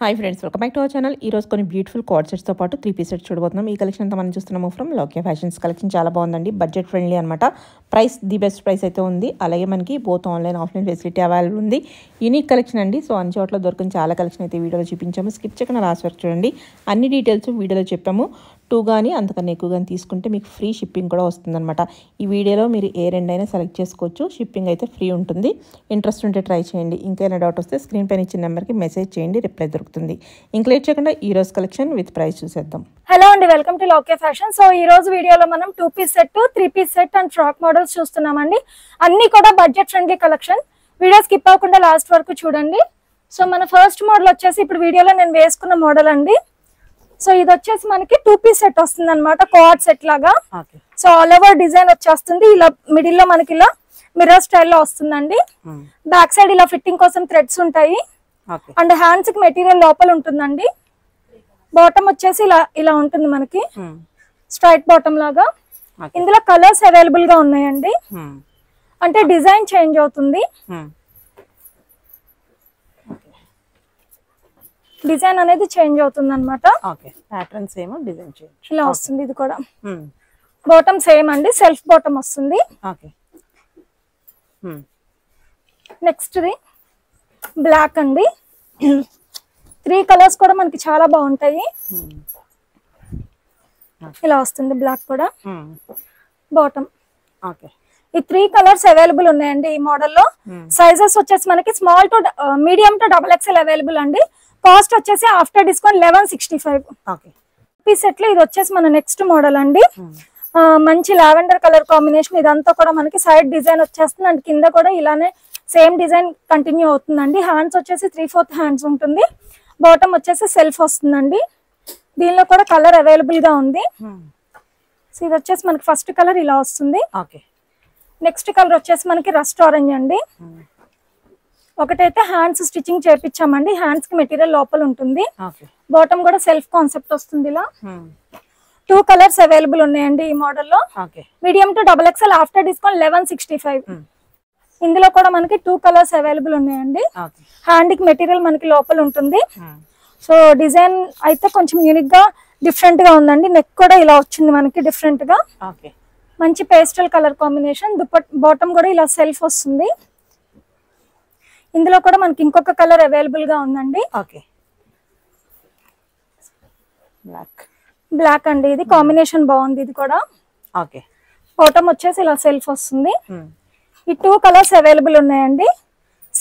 Hi friends, welcome back to our channel. ఈ రోజు కొన్ని బ్యూటిఫుల్ కార్డ్ సెట్స్తో పాటు 3 పీస్ సెట్స్ చూడబోతున్నాం. ఈ కలెక్షన్ అంతా మనం చూస్తున్నాము ఫ్రమ్ లోకే ఫ్యాషన్స్. కలెక్షన్ చాలా బాగుందండి, బడ్జెట్ ఫ్రెండ్లీ అనమాట. ప్రైస్ ది బెస్ట్ ప్రైస్ అయితే ఉంది. అలాగే మనకి both online offline facility available ఉంది. యూనిక్ కలెక్షన్ అండి. సో అన్ని చోట్ల దొరికిన చాలా కలెక్షన్ అయితే వీడియోలో చూపించాము. స్కిప్ చేయకుండా లాస్ట్ వరకు చూడండి. అన్ని డీటెయిల్స్ వీడియోలో చెప్పాము. 2 కానీ అంతకన్నా ఎక్కువ కానీ తీసుకుంటే మీకు ఫ్రీ షిప్పింగ్ కూడా వస్తుందన్నమాట. ఈ వీడియోలో మీరు ఏ రెండైనా సెలెక్ట్ చేసుకోవచ్చు. షిప్పింగ్ అయితే ఫ్రీ ఉంటుంది. ఇంట్రెస్ట్ ఉంటే ట్రై చేయండి. ఇంకేమైనా డౌట్ వస్తే స్క్రీన్ పైన ఇచ్చిన నెంబర్కి మెసేజ్ చేయండి, రిప్లై దొరుకుతుంది. ఇంకా లేట్ చేయకుండా ఈ రోజు కలెక్షన్ విత్ ప్రైస్ చూసేద్దాం. హలో అండి, వెల్కమ్ టు లోకే ఫ్యాషన్. సో ఈ రోజు వీడియోలో మనం 2 piece set, 3 piece set and frock models చూస్తున్నామండి. అన్ని కూడా budget friendly collection. Video skip అవ్వకుండా లాస్ట్ వరకు చూడండి. సో మన ఫస్ట్ మోడల్ వచ్చేసి ఇప్పుడు వీడియోలో నేను వేసుకున్న మోడల్ అండి. సో ఇది వచ్చేసి మనకి 2 పీస్ సెట్ వస్తుంది అనమాట, కోఆర్డ్ సెట్ లాగా. సో ఆల్ ఓవర్ డిజైన్ వచ్చేస్తుంది. ఇలా మిడిల్ లో మనకి ఇలా మిర్రర్ స్టైల్లో వస్తుందండి. బ్యాక్ సైడ్ ఇలా ఫిట్టింగ్ కోసం థ్రెడ్స్ ఉంటాయి. అండ్ హ్యాండ్స్ కి మెటీరియల్ లోపల ఉంటుందండి. బాటమ్ వచ్చేసి ఇలా ఉంటుంది మనకి, స్ట్రైట్ బాటమ్ లాగా. ఇందులో కలర్స్ అవైలబుల్ గా ఉన్నాయండి. అంటే డిజైన్ చేంజ్ అవుతుంది. డిజైన్ అనేది చేంజ్ అవుతుంది అనమాట. ఇలా వస్తుంది. ఇది కూడా బాటమ్ సేమ్ అండి, సెల్ఫ్ బాటమ్ వస్తుంది. నెక్స్ట్ ది బ్లాక్ అండి. 3 కలర్స్ కూడా మనకి చాలా బాగుంటాయి. ఇలా వస్తుంది బ్లాక్ కూడా బాటమ్. ఈ 3 కలర్స్ అవైలబుల్ ఉన్నాయండి ఈ మోడల్లో. సైజెస్ వచ్చేసి మనకి small to medium to XXL available అండి. కాస్ట్ వచ్చేసి ఆఫ్టర్ డిస్కౌంట్ 1165. పీస్ సెట్ లో ఇది వచ్చేసి మన నెక్స్ట్ మోడల్ అండి. మంచి లావెండర్ కలర్ కాంబినేషన్. ఇదంతా కూడా మనకి సైడ్ డిజైన్ వచ్చేస్తుంది అండ్ కింద కూడా ఇలానే సేమ్ డిజైన్ కంటిన్యూ అవుతుందండి. హ్యాండ్స్ వచ్చేసి 3/4 హ్యాండ్స్ ఉంటుంది. బాటమ్ వచ్చేసి సెల్ఫ్ వస్తుందండి. దీనిలో కూడా కలర్ అవైలబుల్ గా ఉంది. సో ఇది వచ్చేసి మనకి ఫస్ట్ కలర్ ఇలా వస్తుంది. నెక్స్ట్ కలర్ వచ్చేసి మనకి రస్ట్ ఆరెంజ్ అండి. ఒకటైతే హ్యాండ్స్ స్టిచ్చింగ్ చేపించామండి. హ్యాండ్స్ కి మెటీరియల్ లోపల ఉంటుంది. బాటమ్ కూడా సెల్ఫ్ కాన్సెప్ట్ వస్తుంది. ఇలా 2 కలర్స్ అవైలబుల్ ఉన్నాయండి ఈ మోడల్లో. Medium to XXL after discount 1165. ఇందులో కూడా మనకి 2 కలర్స్ అవైలబుల్ ఉన్నాయండి. హ్యాండ్ కి మెటీరియల్ మనకి లోపల ఉంటుంది. సో డిజైన్ అయితే కొంచెం యూనిక్ గా డిఫరెంట్ గా ఉందండి. నెక్ కూడా ఇలా వచ్చింది మనకి డిఫరెంట్ గా. మంచి పేస్టల్ కలర్ కాంబినేషన్. బాటమ్ కూడా ఇలా సెల్ఫ్ వస్తుంది. ఇందులో కూడా మనకి ఇంకొక కలర్ అవైలబుల్ గా ఉందండి. బ్లాక్ అండి. ఇది కాంబినేషన్ బాగుంది. ఇది కూడా బాటమ్ వచ్చేసి ఇలా సెల్ఫ్ వస్తుంది. ఈ 2 కలర్స్ అవైలబుల్ ఉన్నాయండి.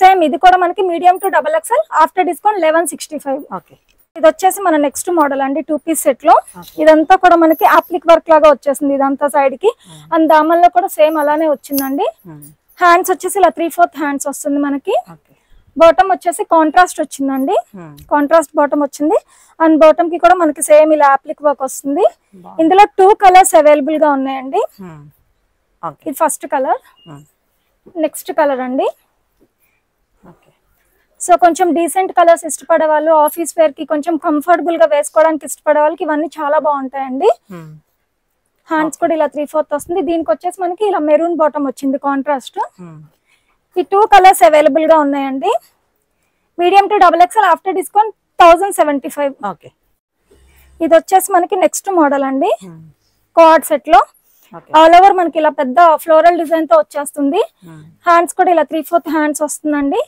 సేమ్ ఇది కూడా మనకి medium to XXL after discount 1165. ఇది వచ్చేసి మన నెక్స్ట్ మోడల్ అండి 2 పీస్ సెట్ లో. ఇదంతా కూడా మనకి అప్లిక్ వర్క్ లాగా వచ్చేసింది ఇదంతా సైడ్ కి. అండ్ దామల్లో కూడా సేమ్ అలానే వచ్చిందండి. హ్యాండ్స్ వచ్చేసి ఇలా 3/4 హ్యాండ్స్ వస్తుంది మనకి. బాటమ్ వచ్చేసి కాంట్రాస్ట్ వచ్చిందండి. కాంట్రాస్ట్ బాటమ్ వచ్చింది. అండ్ బాటమ్ కి కూడా మనకి సేమ్ ఇలా అప్లిక్ వర్క్ వస్తుంది. ఇందులో 2 కలర్స్ అవైలబుల్ గా ఉన్నాయండి. ఇది ఫస్ట్ కలర్. నెక్స్ట్ కలర్ అండి. సో కొంచెం డీసెంట్ కలర్స్ ఇష్టపడే వాళ్ళు, ఆఫీస్ వేర్ కి కొంచెం కంఫర్టబుల్ గా వేసుకోవడానికి ఇష్టపడే వాళ్ళకి ఇవన్నీ చాలా బాగుంటాయండి. హ్యాండ్స్ కూడా ఇలా 3/4 వస్తుంది. దీనికి వచ్చేసి మనకి ఇలా మెరూన్ బాటమ్ వచ్చింది కాంట్రాస్ట్. ఈ 2 కలర్స్ అవైలబుల్ గా ఉన్నాయండి. Medium to XXL after discount 1075. ఇది వచ్చేసి మనకి నెక్స్ట్ మోడల్ అండి. కోఆర్డ్ సెట్ లో ఆల్ ఓవర్ మనకి ఇలా పెద్ద ఫ్లోరల్ డిజైన్ తో వచ్చేస్తుంది. హ్యాండ్స్ కూడా ఇలా 3/4 హ్యాండ్స్ వస్తుందండి.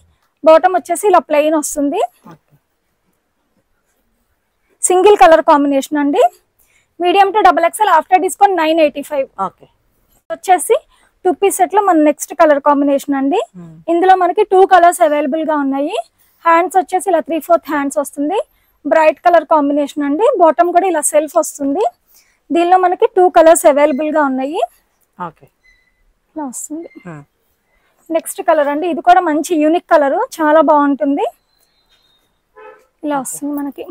బాటమ్ వచ్చేసి ఇలా ప్లెయిన్ వస్తుంది. సింగిల్ కలర్ కాంబినేషన్ అండి. Medium to XXL after discount 985. వచ్చేసి 2 పీస్ సెట్ లో మన నెక్స్ట్ కలర్ కాంబినేషన్ అండి. ఇందులో మనకి 2 కలర్స్ అవైలబుల్ గా ఉన్నాయి. హ్యాండ్స్ వచ్చేసి ఇలా 3/4 హ్యాండ్స్ వస్తుంది. బ్రైట్ కలర్ కాంబినేషన్ అండి. బాటమ్ కూడా ఇలా సెల్ఫ్ వస్తుంది. దీనిలో మనకి 2 కలర్స్ అవైలబుల్ గా ఉన్నాయి. ఇలా వస్తుంది. నెక్స్ట్ కలర్ అండి. ఇది కూడా మంచి యూనిక్ కలర్, చాలా బాగుంటుంది. ఇలా వస్తుంది మనకి.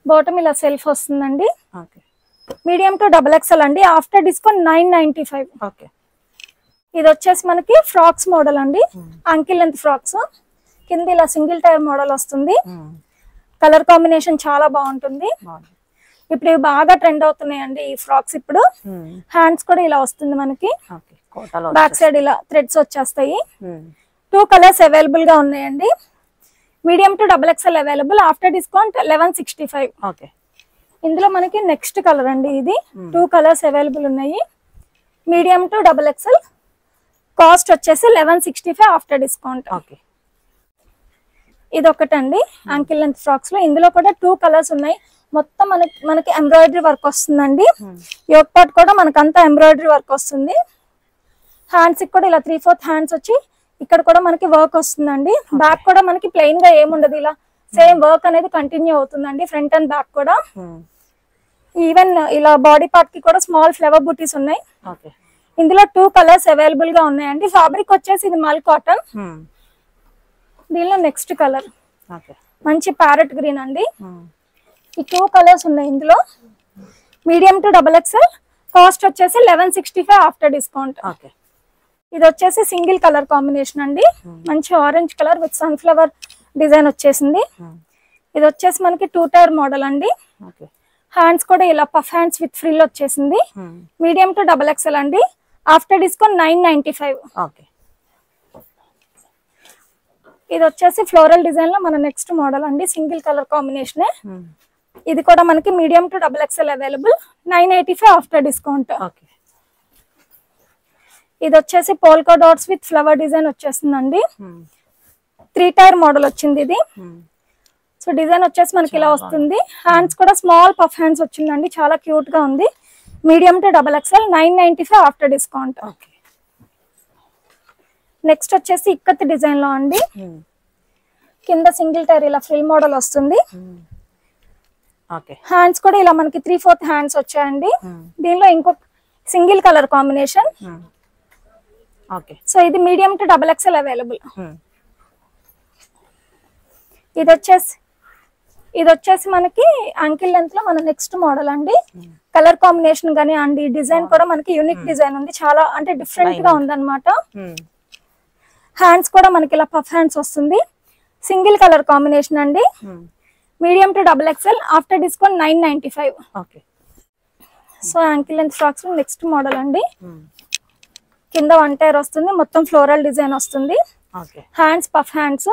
బాటమ్ ఇలా సెల్ఫ్ వస్తుందండి. మీడియం టు XXL అండి ఆఫ్టర్ డిస్కౌంట్ 995. ఇది వచ్చేసి మనకి ఫ్రాక్స్ మోడల్ అండి. Uncle length frocks. కింద ఇలా సింగిల్ టైర్ మోడల్ వస్తుంది. కలర్ కాంబినేషన్ చాలా బాగుంటుంది. ఇప్పుడు ఇవి బాగా ట్రెండ్ అవుతున్నాయండి ఈ ఫ్రాక్స్ ఇప్పుడు. హ్యాండ్స్ కూడా ఇలా వస్తుంది మనకి. బ్యాక్ సైడ్ ఇలా థ్రెడ్స్ వచ్చేస్తాయి. 2 కలర్స్ అవైలబుల్ గా ఉన్నాయండి. Medium to XXL available after discount 1165. Okay. ఇందులో మనకి నెక్స్ట్ కలర్ అండి, ఇది 2 కలర్స్ అవైలబుల్ ఉన్నాయి. మీడియం టు XXL కాస్ట్ వచ్చేసి 1165 ఆఫ్టర్ డిస్కౌంట్. ఓకే. ఇది ఒకటండి యాంకిల్ లెంత్ ఫ్రాక్స్ లో. ఇందులో కూడా 2 కలర్స్ ఉన్నాయి. మొత్తం మనకి ఎంబ్రాయిడరీ వర్క్ వస్తుందండి. యోక్ పార్ట్ కూడా మనకంతా ఎంబ్రాయిడరీ వర్క్ వస్తుంది. హ్యాండ్స్ కూడా ఇలా 3/4 హ్యాండ్స్ వచ్చి ఇక్కడ కూడా మనకి వర్క్ వస్తుందండి. బ్యాక్ కూడా మనకి ప్లెయిన్ గా ఏముండదు, ఇలా సేమ్ వర్క్ అనేది కంటిన్యూ అవుతుందండి ఫ్రంట్ అండ్ బ్యాక్ కూడా. ఈవెన్ ఇలా బాడీ పార్ట్ కి కూడా స్మాల్ ఫ్లవర్ బూటీస్ ఉన్నాయి. ఇందులో 2 కలర్స్ అవైలబుల్ గా ఉన్నాయండి. ఫ్యాబ్రిక్ వచ్చేసి ఇది మల్ కాటన్. దీనిలో నెక్స్ట్ కలర్ మంచి ప్యారెట్ గ్రీన్ అండి. ఈ 2 కలర్స్ ఉన్నాయి ఇందులో. మీడియం టు XXL కాస్ట్ వచ్చేసి 1165 ఆఫ్టర్ డిస్కౌంట్. ఇది వచ్చేసి సింగిల్ కలర్ కాంబినేషన్ అండి. మంచి orange colour with sunflower design వచ్చేసింది. ఇది వచ్చేసి మనకి 2 టైర్ మోడల్ అండి. హ్యాండ్స్ కూడా ఇలా పఫ్ హ్యాండ్స్ విత్ ఫ్రిల్ వచ్చేసింది. మీడియం టు XXL అండి. After discount 995. ఇది వచ్చేసి ఫ్లోరల్ డిజైన్ లో మన నెక్స్ట్ మోడల్ అండి. Single colour combination. ఇది కూడా మనకి medium to XXL available 985 after discount. ఇది వచ్చేసి polka dots with flower design వచ్చేస్తుందండి. 3 టైర్ మోడల్ వచ్చింది ఇది. సో డిజైన్ వచ్చేసి మనకి ఇలా వస్తుంది. హ్యాండ్స్ కూడా స్మాల్ పఫ్ హ్యాండ్స్ వచ్చిందండి, చాలా క్యూట్ గా ఉంది. Medium to XXL 995 after discount. Next వచ్చేసి ఇక్కత్ డిజైన్ లో అండి. కింద సింగిల్ టైర్ ఇలా ఫ్రిల్ మోడల్ వస్తుంది. హ్యాండ్స్ కూడా ఇలా మనకి 3/4 హ్యాండ్స్ వచ్చాయండి. దీనిలో ఇంకొక సింగిల్ కలర్ కాంబినేషన్. సో ఇది మీడియం టు XXL అవైలబుల్. ఇది వచ్చేసి మనకి యాంకిల్ లెంత్ లో మన నెక్స్ట్ మోడల్ అండి. కలర్ కాంబినేషన్ గానీ అండి డిజైన్ కూడా మనకి యూనిక్ డిజైన్ ఉంది, చాలా అంటే డిఫరెంట్ గా ఉంది అనమాట. హ్యాండ్స్ కూడా మనకి ఇలా పఫ్ హ్యాండ్స్ వస్తుంది. సింగిల్ కలర్ కాంబినేషన్ అండి. Medium to XXL after discount 995. So ankle length frocks next model అండి. కింద 1 టైర్ వస్తుంది, మొత్తం ఫ్లోరల్ డిజైన్ వస్తుంది. Hands puff hands.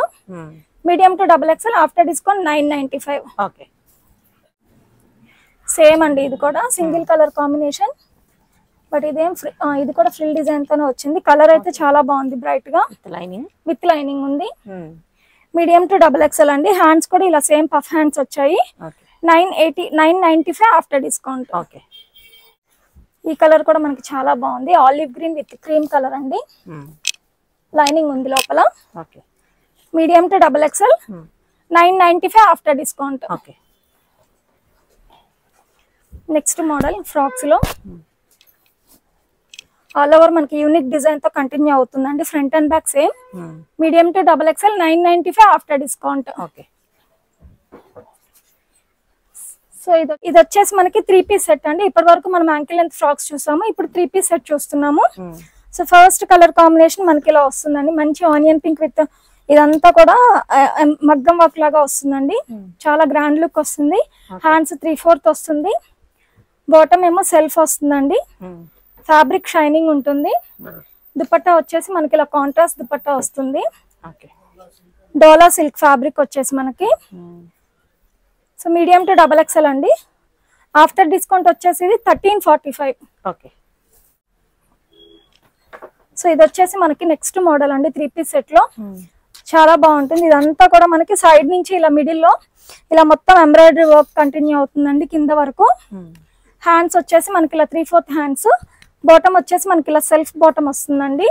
Medium to XXL after discount 995. Same అండి, ఇది కూడా సింగిల్ కలర్ కాంబినేషన్. బట్ ఇది కూడా ఫ్రిల్ డిజైన్ తోనే వచ్చింది. కలర్ అయితే చాలా బాగుంది, బ్రైట్ గా విత్ లైనింగ్ ఉంది. మీడియం టు XXL అండి. హ్యాండ్స్ కూడా ఇలా సేమ్ పఫ్ హ్యాండ్స్ వచ్చాయి. 995 ఆఫ్టర్ డిస్కౌంట్. ఈ కలర్ కూడా మనకి చాలా బాగుంది, olive green with cream colour అండి. లైనింగ్ ఉంది లోపల. Medium to XXL 995 after discount. Next model frocks లో ఆల్ ఓవర్ మనకి యూనిక్ డిజైన్ తో కంటిన్యూ అవుతుందండి. Front and back same. Medium to XXL 995 after discount. So ఇది వచ్చేసి మనకి 3 పీస్ సెట్ అండి. ఇప్పటి వరకు మనం యాంకిల్ లెంత్ ఫ్రాక్స్ చూసాము, ఇప్పుడు 3 పీస్ సెట్ చూస్తున్నాము. సో ఫస్ట్ కలర్ కాంబినేషన్ మనకి ఇలా వస్తుందండి. మంచి ఆనియన్ పింక్ విత్ ఇదంతా కూడా మగ్గం వర్క్ లాగా వస్తుందండి. చాలా గ్రాండ్ లుక్ వస్తుంది. హ్యాండ్స్ 3/4 వస్తుంది. బాటమ్ ఏమో సెల్ఫ్ వస్తుందండి. ఫ్యాబ్రిక్ షైనింగ్ ఉంటుంది. దుపట్టా వచ్చేసి మనకి ఇలా కాంట్రాస్ట్ దుపట్టా వస్తుంది. డోలా సిల్క్ ఫ్యాబ్రిక్ వచ్చేసి మనకి. సో మీడియం టు XXL అండి. ఆఫ్టర్ డిస్కౌంట్ వచ్చేసి 1345. సో ఇది వచ్చేసి మనకి నెక్స్ట్ మోడల్ అండి. 3 పీస్ సెట్ లో చాలా బాగుంటుంది. ఇదంతా కూడా మనకి సైడ్ నుంచి ఇలా మిడిల్ లో ఇలా మొత్తం ఎంబ్రాయిడరీ వర్క్ కంటిన్యూ అవుతుందండి కింద వరకు. హ్యాండ్స్ వచ్చేసి మనకి ఇలా 3/4 హ్యాండ్స్. బాటమ్ వచ్చేసి మనకి ఇలా సెల్ఫ్ బాటమ్ వస్తుందండి.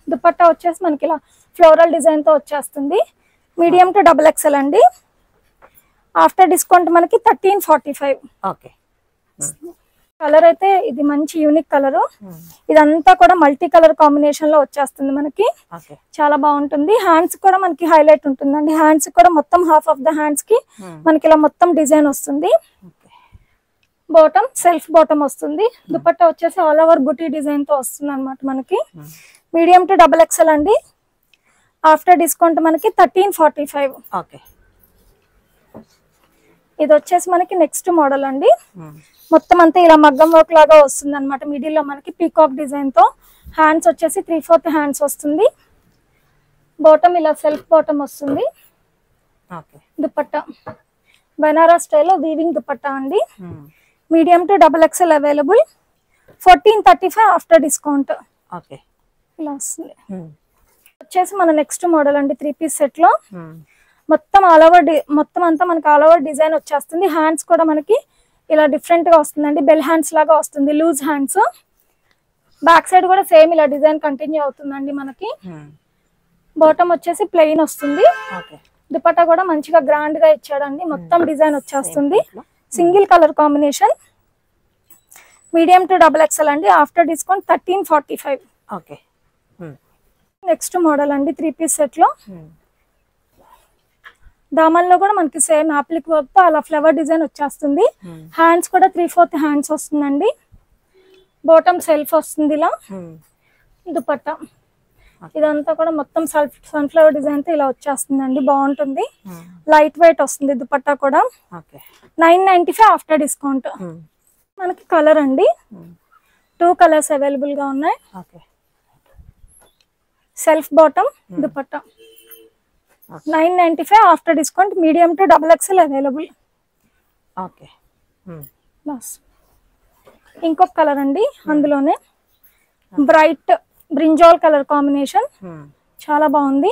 దుపట్టా వచ్చేసి మనకి ఇలా ఫ్లోరల్ డిజైన్ తో వచ్చేస్తుంది. మీడియం టు XXL అండి. ఆఫ్టర్ డిస్కౌంట్ మనకి 1345. కలర్ అయితే ఇది మంచి యూనిక్ కలర్. ఇదంతా కూడా మల్టీ కలర్ కాంబినేషన్ లో వచ్చేస్తుంది మనకి. చాలా బాగుంటుంది. హ్యాండ్స్ కూడా మనకి హైలైట్ ఉంటుందండి. హ్యాండ్స్ కూడా మొత్తం హాఫ్ ఆఫ్ ద హ్యాండ్స్ కి మనకి ఇలా మొత్తం డిజైన్ వస్తుంది. బాటమ్ సెల్ఫ్ బాటమ్ వస్తుంది. దుపట్టా వచ్చేసి ఆల్ ఓవర్ బుటీ డిజైన్ తో వస్తుంది అనమాట మనకి. మీడియం టు XXL అండి. ఆఫ్టర్ డిస్కౌంట్ మనకి 1345. ఇది వచ్చేసి మనకి నెక్స్ట్ మోడల్ అండి. మొత్తం అంతా ఇలా మగ్గం వర్క్ లాగా వస్తుంది అనమాట. మిడిల్ లో మనకి పీకాక్ డిజైన్ తో. హ్యాండ్స్ వచ్చేసి 3/4 హ్యాండ్స్ వస్తుంది. బాటమ్ ఇలా సెల్ఫ్ బాటమ్ వస్తుంది. ఓకే. దుపట్టా బనారస్ స్టైల్లో వీవింగ్ దుపట్టా అండి. Medium to XXL available. 1435 after discount. Okay. ఇలా వస్తుంది. వచ్చేసి మన నెక్స్ట్ మోడల్ అండి 3 పీస్ సెట్ లో మొత్తం మొత్తం అంతా మనకి ఆల్ ఓవర్ డిజైన్ వచ్చేస్తుంది. హ్యాండ్స్ కూడా మనకి ఇలా డిఫరెంట్ గా వస్తుందండి. బెల్ హ్యాండ్స్ లాగా వస్తుంది, లూజ్ హ్యాండ్స్. బ్యాక్ సైడ్ కూడా సేమ్ ఇలా డిజైన్ కంటిన్యూ అవుతుందండి మనకి. బాటమ్ వచ్చేసి ప్లెయిన్ వస్తుంది. దుపట్టా కూడా మంచిగా గ్రాండ్ గా ఇచ్చాడండి. మొత్తం డిజైన్ వచ్చేస్తుంది. Single colour combination. Medium to XXL అండి. After discount 1345. Okay. Next model అండి 3 పీస్ సెట్ లో దామన్లో కూడా మనకి సేమ్ అప్లిక్ వర్క్ తో అలా ఫ్లవర్ డిజైన్ వచ్చేస్తుంది. హ్యాండ్స్ కూడా 3/4 హ్యాండ్స్ వస్తుందండి. బాటమ్ సెల్ఫ్ వస్తుంది ఇలా. దుపట్టా ఇదంతా కూడా మొత్తం సన్ఫ్లవర్ డిజైన్ తో ఇలా వచ్చేస్తుందండి. బాగుంటుంది. లైట్ వెయిట్ వస్తుంది దుపట్టా కూడా. 995 ఆఫ్టర్ డిస్కౌంట్. మనకి కలర్ అండి 2 కలర్స్ అవైలబుల్ గా ఉన్నాయి. Self bottom dupatta 995 after discount. Medium to XXL available. Okay. ఇంకొక కలర్ అండి అందులోనే బ్రైట్ బ్రింజాల్ కలర్ కాంబినేషన్. చాలా బాగుంది.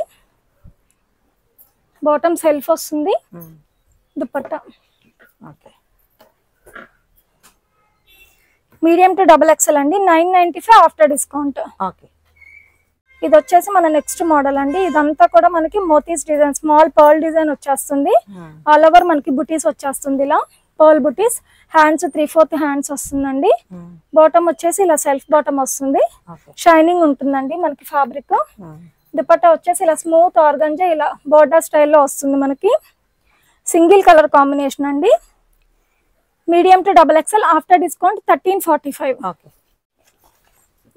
బాటమ్ సెల్ఫ్ వస్తుంది. దుపట్టా మీడియం టు XXL అండి. 995 ఆఫ్టర్ డిస్కౌంట్. ఇది వచ్చేసి మన నెక్స్ట్ మోడల్ అండి. ఇదంతా కూడా మనకి మోతీస్ డిజైన్, స్మాల్ పర్ల్ డిజైన్ వచ్చేస్తుంది. ఆల్ ఓవర్ మనకి బుటీస్ వచ్చేస్తుంది ఇలా పర్ల్ బుటీస్. హ్యాండ్స్ 3/4 హ్యాండ్స్ వస్తుందండి. బాటమ్ వచ్చేసి ఇలా సెల్ఫ్ బాటమ్ వస్తుంది. షైనింగ్ ఉంటుందండి మనకి ఫ్యాబ్రిక్. దుపట్టా వచ్చేసి ఇలా స్మూత్ ఆర్గంజా ఇలా బోర్డర్ స్టైల్లో వస్తుంది మనకి. సింగిల్ కలర్ కాంబినేషన్ అండి. Medium to XXL after discount 1345.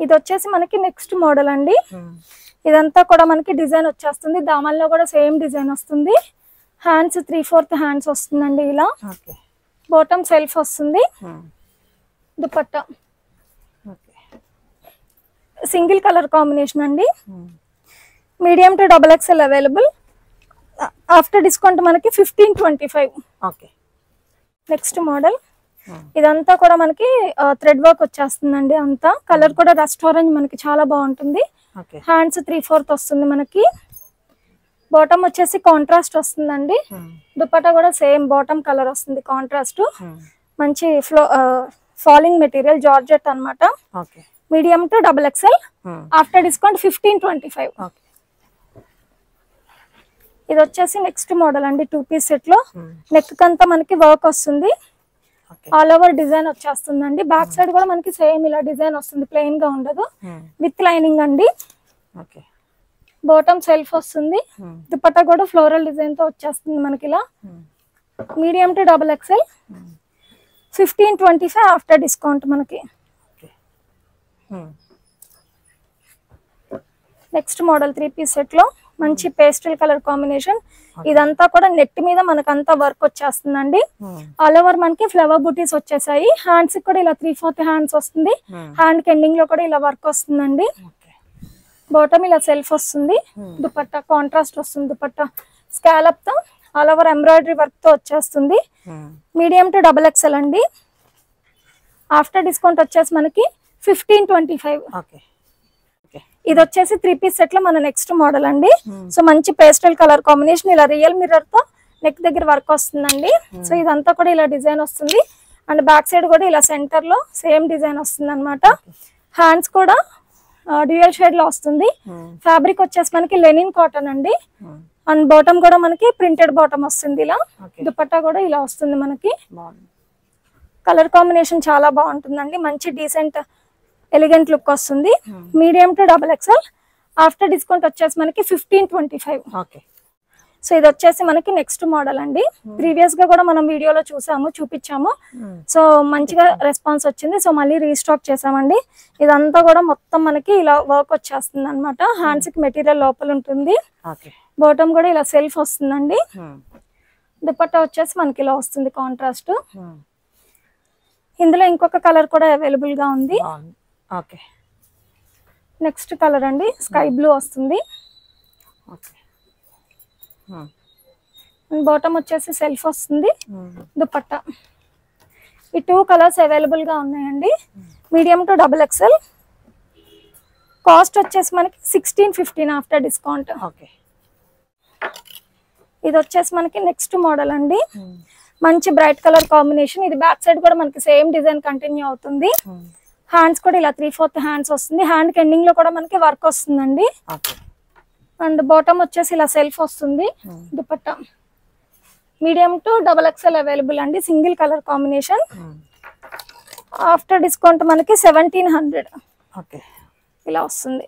ఇది వచ్చేసి మనకి నెక్స్ట్ మోడల్ అండి. ఇదంతా కూడా మనకి డిజైన్ వచ్చేస్తుంది. దామన్లో కూడా సేమ్ డిజైన్ వస్తుంది. హ్యాండ్స్ 3/4 హ్యాండ్స్ వస్తుందండి ఇలా. బాటమ్ సెల్ఫ్ వస్తుంది. దుపట్టా సింగిల్ కలర్ కాంబినేషన్ అండి. Medium to XXL available. After discount మనకి 1525. నెక్స్ట్ మోడల్ ఇదంతా కూడా మనకి థ్రెడ్ వర్క్ వచ్చేస్తుందండి. అంతా కలర్ కూడా రస్ట్ ఆరెంజ్ మనకి చాలా బాగుంటుంది. హ్యాండ్స్ 3/4 వస్తుంది మనకి. బాటమ్ వచ్చేసి కాంట్రాస్ట్ వస్తుందండి. దుపట్టా కూడా సేమ్ బాటమ్ కలర్ వస్తుంది కాంట్రాస్ట్. మంచి ఫాలింగ్ మెటీరియల్ జార్జెట్ అన్నమాట. Medium to XXL after discount 1525. ఇది వచ్చేసి నెక్స్ట్ మోడల్ అండి 2 పీస్ సెట్ లో. నెక్ కంతా మనకి వర్క్ వస్తుంది. ఆల్ ఓవర్ డిజైన్ వచ్చేస్తుందండి. బ్యాక్ సైడ్ కూడా మనకి సేమ్ ఇలా డిజైన్ వస్తుంది. ప్లెయిన్ గా ఉండదు, విత్ లైనింగ్ అండి. బాటమ్ సెల్ఫ్ వస్తుంది. దుపట్టా కూడా ఫ్లోరల్ డిజైన్ తో వచ్చేస్తుంది మనకి ఇలా. Medium to XXL 1525 after discount మనకి. నెక్స్ట్ మోడల్ 3 పీస్ సెట్ లో మంచి పేస్టల్ కలర్ కాంబినేషన్. ఇదంతా కూడా నెట్ మీద మనకంతా వర్క్ వచ్చేస్తుందండి. ఆల్ ఓవర్ మనకి ఫ్లవర్ బూటీస్ వచ్చేసాయి. హ్యాండ్స్ కూడా ఇలా 3/4 హ్యాండ్స్ వస్తుంది. హ్యాండ్ ఎండింగ్ లో కూడా ఇలా వర్క్ వస్తుందండి. బాటమ్ ఇలా సెల్ఫ్ వస్తుంది. దుపట్టా కాంట్రాస్ట్ వస్తుంది. దుపట్టా స్కాలప్ తో ఆల్ ఓవర్ ఎంబ్రాయిడరీ వర్క్ తో వచ్చేస్తుంది. మీడియం టు XXL అండి. ఆఫ్టర్ డిస్కౌంట్ వచ్చేసి మనకి 1525. ఇది వచ్చేసి 3 పీస్ సెట్ లో మన నెక్స్ట్ మోడల్ అండి. సో మంచి పేస్టల్ కలర్ కాంబినేషన్. ఇలా రియల్ మిర్రర్ తో నెక్ దగ్గర వర్క్ వస్తుందండి. సో ఇదంతా కూడా ఇలా డిజైన్ వస్తుంది. అండ్ బ్యాక్ సైడ్ కూడా ఇలా సెంటర్ లో సేమ్ డిజైన్ వస్తుంది అనమాట. హ్యాండ్స్ కూడా డ్యూయల్ షేడ్ లో వస్తుంది. ఫ్యాబ్రిక్ వచ్చేసి మనకి లెనిన్ కాటన్ అండి. అండ్ బాటమ్ కూడా మనకి ప్రింటెడ్ బాటమ్ వస్తుంది ఇలా. దుపట్టా కూడా ఇలా వస్తుంది మనకి. కలర్ కాంబినేషన్ చాలా బాగుంటుందండి. మంచి డీసెంట్ ఎలిగెంట్ లుక్ వస్తుంది. Medium to XXL after discount వచ్చేసి మనకి 1525. సో ఇది వచ్చేసి మనకి నెక్స్ట్ మోడల్ అండి. ప్రీవియస్ గా కూడా మనం వీడియోలో చూపించాము. సో మంచిగా రెస్పాన్స్ వచ్చింది. సో మళ్ళీ రీస్టాక్ చేసామండి. ఇదంతా కూడా మొత్తం మనకి ఇలా వర్క్ వచ్చేస్తుంది అనమాట. హ్యాండ్స్ కి మెటీరియల్ లోపల ఉంటుంది. బాటమ్ కూడా ఇలా సెల్ఫ్ వస్తుందండి. దుపట్టా వచ్చేసి మనకి ఇలా వస్తుంది కాంట్రాస్ట్. ఇందులో ఇంకొక కలర్ కూడా అవైలబుల్ గా ఉంది. నెక్స్ట్ కలర్ అండి స్కై బ్లూ వస్తుంది. ఓకే. బాటమ్ వచ్చేసి సెల్ఫ్ వస్తుంది. దుపట్టా ఈ 2 కలర్స్ అవైలబుల్ గా ఉన్నాయండి. Medium to XXL. కాస్ట్ వచ్చేసి మనకి 1615 ఆఫ్టర్ డిస్కౌంట్. ఓకే. ఇది వచ్చేసి మనకి నెక్స్ట్ మోడల్ అండి. మంచి బ్రైట్ కలర్ కాంబినేషన్. ఇది బ్యాక్ సైడ్ కూడా మనకి సేమ్ డిజైన్ కంటిన్యూ అవుతుంది. హ్యాండ్స్ కూడా ఇలా 3/4 హ్యాండ్స్ వస్తుంది. హ్యాండ్ ఎండింగ్ లో కూడా మనకి వర్క్ వస్తుందండి. అండ్ బాటమ్ వచ్చేసి ఇలా సెల్ఫ్ వస్తుంది. Dupatta medium to XXL available అండి. Single colour combination. After discount మనకి 1700 ఇలా వస్తుంది.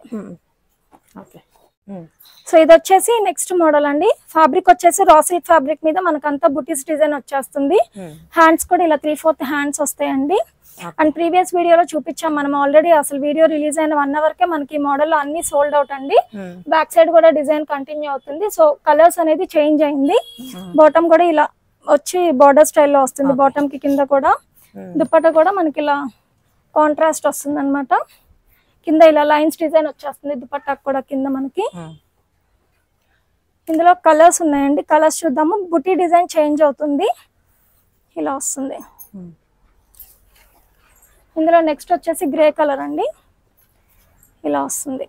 సో ఇది వచ్చేసి నెక్స్ట్ మోడల్ అండి. ఫ్యాబ్రిక్ వచ్చేసి రా సిల్క్ ఫ్యాబ్రిక్ మీద మనకంతా బుటీస్ డిజైన్ వచ్చేస్తుంది. హ్యాండ్స్ కూడా ఇలా 3/4 హ్యాండ్స్ వస్తాయండి. అండ్ ప్రీవియస్ వీడియోలో చూపించాం మనం ఆల్రెడీ. అసలు వీడియో రిలీజ్ అయిన 1 అవర్ కే మనకి మోడల్ లో అన్ని సోల్డ్ అవుట్ అండి. బ్యాక్ సైడ్ కూడా డిజైన్ కంటిన్యూ అవుతుంది. సో కలర్స్ అనేది చేంజ్ అయింది. బాటమ్ కూడా ఇలా వచ్చి బార్డర్ స్టైల్లో వస్తుంది. బాటమ్ కి కింద కూడా దుపట్టా కూడా మనకి ఇలా కాంట్రాస్ట్ వస్తుంది అనమాట. కింద ఇలా లైన్స్ డిజైన్ వచ్చేస్తుంది. దుపట్టా కూడా కింద మనకి ఇందులో కలర్స్ ఉన్నాయండి. కలర్స్ చూద్దాము. బుటీ డిజైన్ చేంజ్ అవుతుంది. ఇలా వస్తుంది. ఇందులో నెక్స్ట్ వచ్చేసి గ్రే కలర్ అండి. ఇలా వస్తుంది.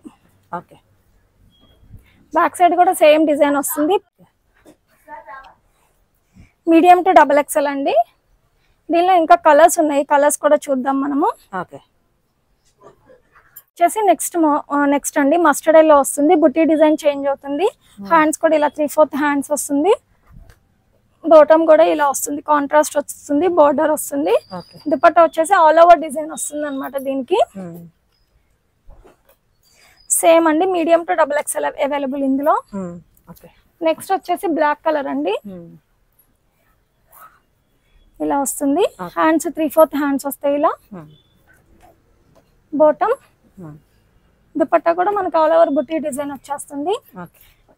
బ్యాక్ సైడ్ కూడా సేమ్ డిజైన్ వస్తుంది. మీడియం టు XXL అండి. దీనిలో ఇంకా కలర్స్ ఉన్నాయి. కలర్స్ కూడా చూద్దాం మనము. వచ్చేసి నెక్స్ట్ అండి మస్టర్డ్ ఎల్లో వస్తుంది. బుటీ డిజైన్ చేంజ్ అవుతుంది. హ్యాండ్స్ కూడా ఇలా 3/4 హ్యాండ్స్ వస్తుంది. బాటమ్ కూడా ఇలా వస్తుంది. కాంట్రాస్ట్ వస్తుంది. బోర్డర్ వస్తుంది. దుపట్టా వచ్చేసి ఆల్ ఓవర్ డిజైన్ వస్తుంది అనమాట. దీనికి సేమ్ అండి. మీడియం టు XXL అవైలబుల్ ఇందులో. నెక్స్ట్ వచ్చేసి బ్లాక్ కలర్ అండి. ఇలా వస్తుంది. హ్యాండ్స్ 3/4 హ్యాండ్స్ వస్తాయి ఇలా. బాటమ్ దుపట్టా కూడా మనకు ఆల్ ఓవర్ బుటీ డిజైన్ వచ్చేస్తుంది.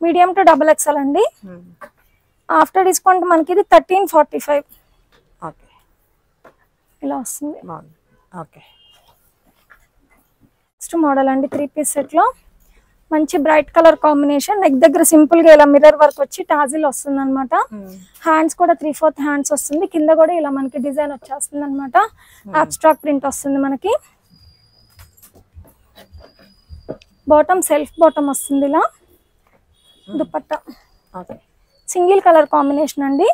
మీడియం టు XXL అండి. ఆఫ్టర్ డిస్కౌంట్ మనకి ఇది 1345 ఇలా వస్తుంది. నెక్స్ట్ మోడల్ అండి. 3 పీస్ సెట్ లో మంచి బ్రైట్ కలర్ కాంబినేషన్. నెక్ దగ్గర సింపుల్ గా ఇలా మిర్రర్ వర్క్ వచ్చి టాజిల్ వస్తుంది అనమాట. హ్యాండ్స్ కూడా 3/4 హ్యాండ్స్ వస్తుంది. కింద కూడా ఇలా మనకి డిజైన్ వచ్చేస్తుంది అనమాట. అబ్స్ట్రాక్ట్ ప్రింట్ వస్తుంది మనకి. బాటమ్ సెల్ఫ్ బాటమ్ వస్తుంది ఇలా. దుపట్టా సింగిల్ కలర్ కాంబినేషన్ అండి.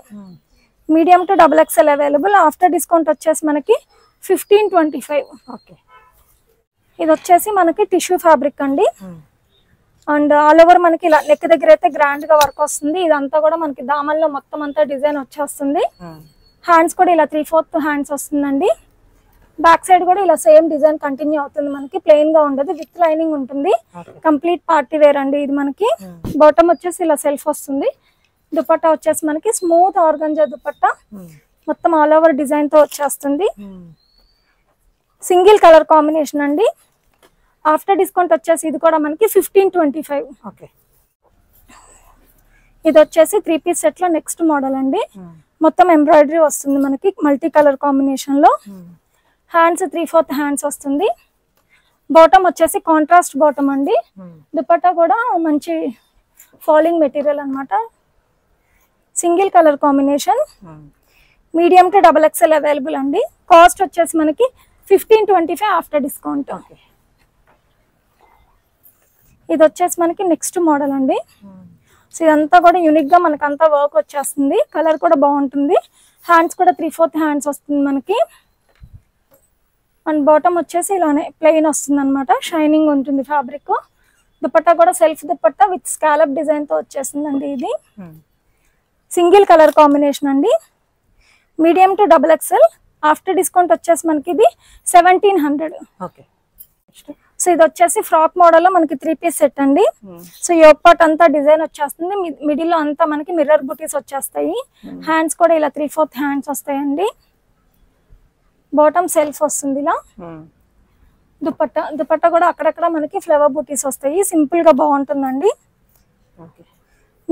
Medium to XXL available. After discount వచ్చేసి మనకి 1525. ఇది వచ్చేసి మనకి టిష్యూ ఫ్యాబ్రిక్ అండి. అండ్ ఆల్ ఓవర్ మనకి ఇలా నెక్ దగ్గర అయితే గ్రాండ్ గా వర్క్ వస్తుంది. ఇదంతా కూడా మనకి దామల్లో మొత్తం అంతా డిజైన్ వచ్చేస్తుంది. హ్యాండ్స్ కూడా ఇలా 3/4 హ్యాండ్స్ వస్తుందండి. బ్యాక్ సైడ్ కూడా ఇలా సేమ్ డిజైన్ కంటిన్యూ అవుతుంది. మనకి ప్లెయిన్ గా ఉండదు. విత్ లైనింగ్ ఉంటుంది. కంప్లీట్ పార్టీ వేర్ అండి ఇది మనకి. బాటమ్ వచ్చేసి ఇలా సెల్ఫ్ వస్తుంది. దుపట్టా వచ్చేసి మనకి స్మూత్ ఆర్గంజా దుపట్టా. మొత్తం ఆల్ ఓవర్ డిజైన్ తో వచ్చేస్తుంది. సింగిల్ కలర్ కాంబినేషన్ అండి. ఆఫ్టర్ డిస్కౌంట్ వచ్చేసి ఇది కూడా మనకి 1525. ఇది వచ్చేసి 3 పీస్ సెట్ లో నెక్స్ట్ మోడల్ అండి. మొత్తం ఎంబ్రాయిడరీ వస్తుంది మనకి మల్టీ కలర్ కాంబినేషన్ లో. హ్యాండ్స్ 3/4 హ్యాండ్స్ వస్తుంది. బాటమ్ వచ్చేసి కాంట్రాస్ట్ బాటమ్ అండి. దుపట్టా కూడా మంచి ఫాలింగ్ మెటీరియల్ అన్నమాట. Single colour combination. Medium to XXL available అండి. కాస్ట్ వచ్చేసి మనకి 1525 ఆఫ్టర్ డిస్కౌంట్. ఇది వచ్చేసి మనకి నెక్స్ట్ మోడల్ అండి. సో ఇదంతా కూడా యూనిక్ గా మనకంతా వర్క్ వచ్చేస్తుంది. కలర్ కూడా బాగుంటుంది. హ్యాండ్స్ కూడా 3/4 హ్యాండ్స్ వస్తుంది మనకి. అండ్ బాటమ్ వచ్చేసి ఇలానే ప్లెయిన్ వస్తుంది అనమాట. షైనింగ్ ఉంటుంది ఫ్యాబ్రిక్. దుపట్టా కూడా self dupatta with scallop design తో వచ్చేసిందండి. ఇది సింగిల్ కలర్ కాంబినేషన్ అండి. Medium to XXL. After discount వచ్చేసి మనకి ఇది 1700. సో ఇది వచ్చేసి ఫ్రాక్ మోడల్ లో మనకి 3 పీస్ సెట్ అండి. సో యోక్ పార్ట్ అంతా డిజైన్ వచ్చేస్తుంది. మిడిల్ లో అంతా మనకి మిర్రర్ బుటీస్ వచ్చేస్తాయి. హ్యాండ్స్ కూడా ఇలా 3/4 హ్యాండ్స్ వస్తాయండి. బాటమ్ సెల్ఫ్ వస్తుంది ఇలా. దుపట్టా కూడా అక్కడక్కడ మనకి ఫ్లవర్ బూటీస్ వస్తాయి. సింపుల్ గా బాగుంటుందండి.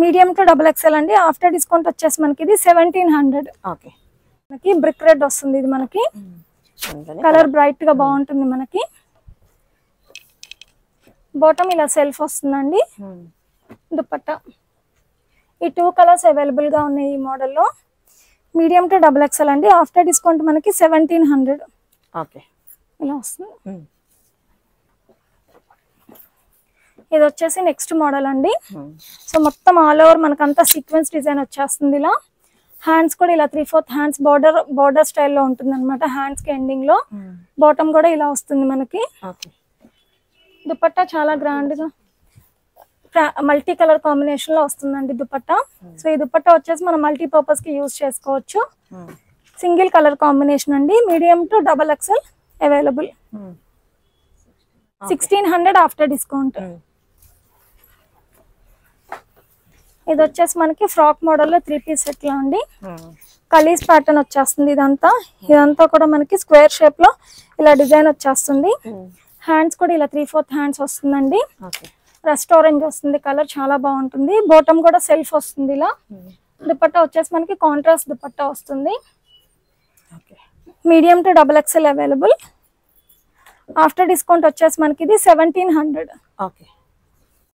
మీడియం టు XXL అండి. ఆఫ్టర్ డిస్కౌంట్ వచ్చేసి మనకి ఇది 1700. మనకి బ్రిక్ రెడ్ వస్తుంది. ఇది మనకి కలర్ బ్రైట్ గా బాగుంటుంది మనకి. బాటమ్ ఇలా సెల్ఫ్ వస్తుందండి. దుపట్టా ఈ 2 కలర్స్ అవైలబుల్ గా ఉన్నాయి ఈ మోడల్లో. మీడియం టు డబుల్ ఎక్స్ఎల్ అండి. ఆఫ్టర్ డిస్కౌంట్ మనకి 1700 ఓకే ఇలా వస్తుంది. ఇది వచ్చేసి నెక్స్ట్ మోడల్ అండి. సో మొత్తం ఆల్ ఓవర్ మనకంతా సీక్వెన్స్ డిజైన్ వచ్చేస్తుంది. ఇలా హ్యాండ్స్ కూడా ఇలా 3/4 హ్యాండ్స్ బార్డర్ స్టైల్లో ఉంటుంది అనమాట. హ్యాండ్స్ కి ఎండింగ్ లో బాటమ్ కూడా ఇలా వస్తుంది మనకి. దుపట్టా చాలా గ్రాండ్ గా మల్టీ కలర్ కాంబినేషన్ లో వస్తుందండి దుపట్టా. సో ఈ దుపట్టా వచ్చేసి మనం మల్టీ పర్పస్ కి యూజ్ చేసుకోవచ్చు. సింగిల్ కలర్ కాంబినేషన్ అండి. Medium to double XL available. 1600 after discount. ఇది వచ్చేసి మనకి ఫ్రాక్ మోడల్ లో 3 పీస్ సెట్ లో అండి. కలీస్ ప్యాటర్న్ వచ్చేస్తుంది. ఇదంతా కూడా మనకి స్క్వేర్ షేప్ లో ఇలా డిజైన్ వచ్చేస్తుంది. హ్యాండ్స్ కూడా ఇలా 3/4 హ్యాండ్స్ వస్తుందండి. రెస్ట్ ఆరెంజ్ వస్తుంది కలర్, చాలా బాగుంటుంది. బాటమ్ కూడా సెల్ఫ్ వస్తుంది. ఇలా దుపట్టా వచ్చేసి మనకి కాంట్రాస్ట్ దుపట్టా వస్తుంది. Medium to double XL available. After discount వచ్చేసి మనకి ఇది 1700. ఓకే